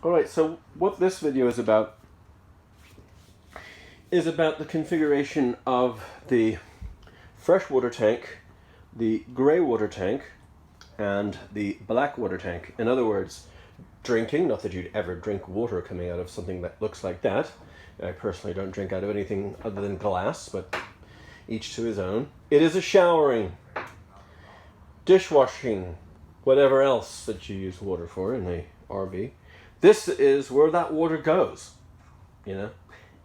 Alright, so what this video is about the configuration of the freshwater tank, the grey water tank, and the black water tank. In other words, drinking, not that you'd ever drink water coming out of something that looks like that. I personally don't drink out of anything other than glass, but each to his own. It is a showering, dishwashing, whatever else that you use water for in the RV. This is where that water goes, you know,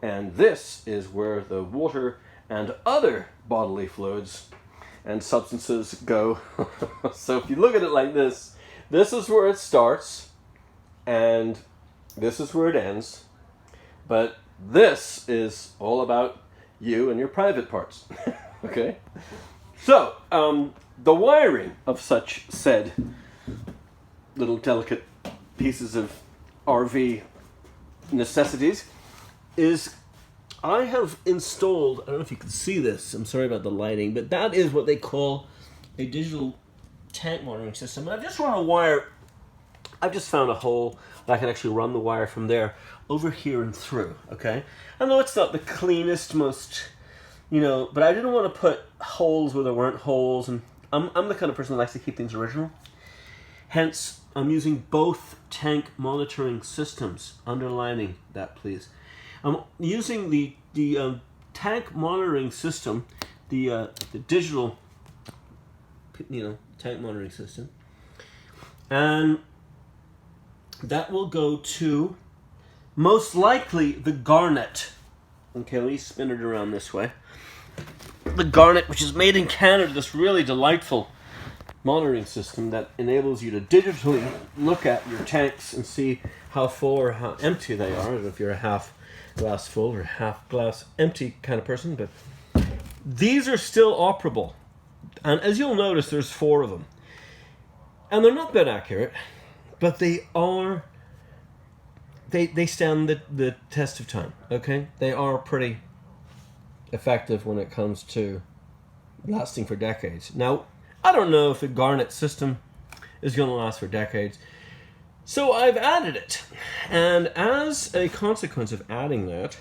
and this is where the water and other bodily fluids and substances go. So if you look at it like this is where it starts, and this is where it ends, but this is all about you and your private parts. Okay? So, the wiring of such said little delicate pieces of RV necessities is, I have installed, I don't know if you can see this, I'm sorry about the lighting, but that is what they call a digital tank monitoring system. And I've just run a wire, I've just found a hole that I can actually run the wire from there over here and through, okay? I know it's not the cleanest, most, you know, but I didn't want to put holes where there weren't holes, and I'm the kind of person that likes to keep things original. Hence, I'm using both tank monitoring systems. Underlining that, please. I'm using the tank monitoring system, the digital, you know, tank monitoring system, and that will go to most likely the Garnet. Okay, let me spin it around this way. The Garnet, which is made in Canada, this really delightful monitoring system that enables you to digitally look at your tanks and see how full or how empty they are. I don't know if you're a half glass full or half glass empty kind of person, but these are still operable. And as you'll notice, there's 4 of them. And they're not that accurate, but they are, they stand the test of time, okay? They are pretty effective when it comes to lasting for decades. Now, I don't know if the Garnet system is going to last for decades, so I've added it. And as a consequence of adding that,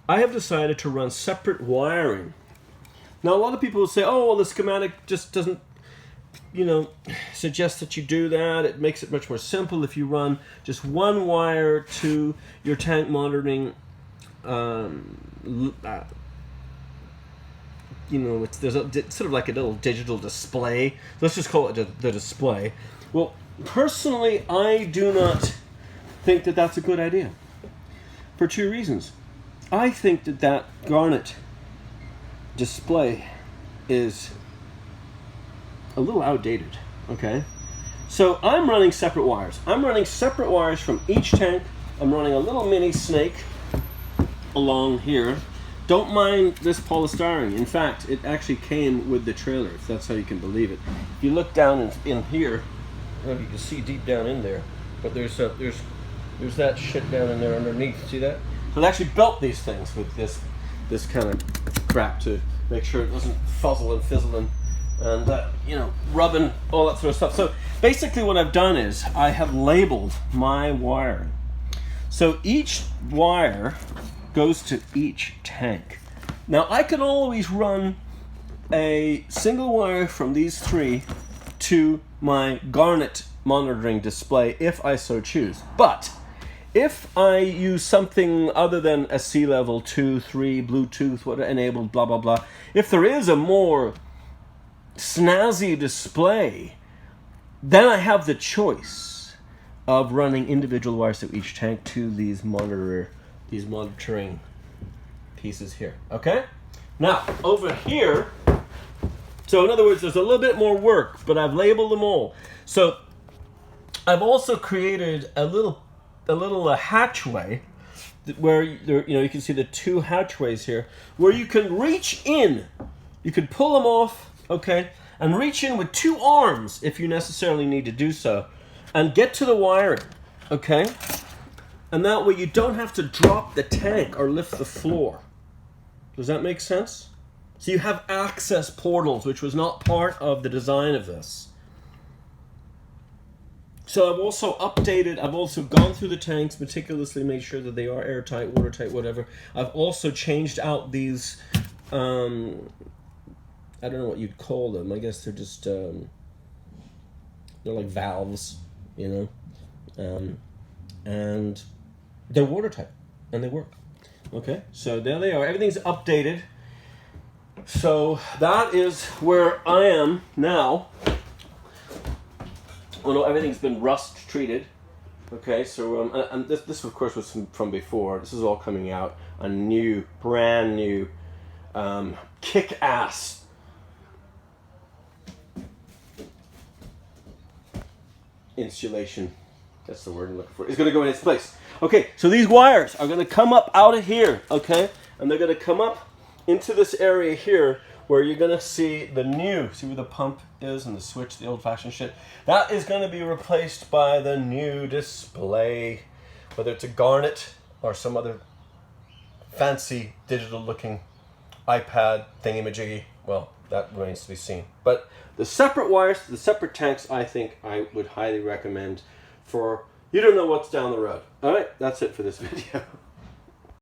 I have decided to run separate wiring. Now, a lot of people will say, oh, well, the schematic just doesn't, you know, suggest that you do that. It makes it much more simple if you run just one wire to your tank monitoring, you know, there's sort of like a little digital display. Let's just call it the display. Well, personally, I do not think that that's a good idea for 2 reasons. I think that Garnet display is a little outdated, okay? So I'm running separate wires. I'm running separate wires from each tank. I'm running a little mini snake along here. Don't mind this polystyrene. In fact, it actually came with the trailer, if that's how you can believe it. If you look down in here, I don't know if you can see deep down in there, but there's that shit down in there underneath. See that? So they actually built these things with this kind of crap to make sure it doesn't fuzzle and fizzle and you know, rubbing, all that sort of stuff. So basically what I've done is I have labeled my wiring. So each wire goes to each tank. Now I can always run a single wire from these 3 to my Garnet monitoring display if I so choose. But if I use something other than a sea level 2, 3, Bluetooth, what enabled, blah blah blah, if there is a more snazzy display, then I have the choice of running individual wires to each tank to these monitoring pieces here, okay? Now, over here, so in other words, there's a little bit more work, but I've labeled them all. So I've also created a little hatchway where you can see the 2 hatchways here, where you can reach in, you can pull them off, okay, and reach in with 2 arms if you necessarily need to do so, and get to the wiring, okay? And that way you don't have to drop the tank or lift the floor. Does that make sense? So you have access portals, which was not part of the design of this. So I've also updated, I've also gone through the tanks, meticulously made sure that they are airtight, watertight, whatever. I've also changed out these, I don't know what you'd call them. I guess they're just, they're like valves, you know, and they're watertight and they work. Okay, so there they are. Everything's updated. So that is where I am now. Well, no, everything's been rust treated. Okay, so and this of course was from before. This is all coming out a new, brand new, kick-ass insulation. That's the word I'm looking for. It's going to go in its place. Okay, so these wires are going to come up out of here. Okay, and they're going to come up into this area here, where you're going to see the new, see where the pump is and the switch, the old-fashioned shit. That is going to be replaced by the new display, whether it's a garnet or some other fancy digital-looking iPad thingamajiggy. Well, that remains to be seen. But the separate wires, the separate tanks, I think I would highly recommend for, you don't know what's down the road. All right, that's it for this video.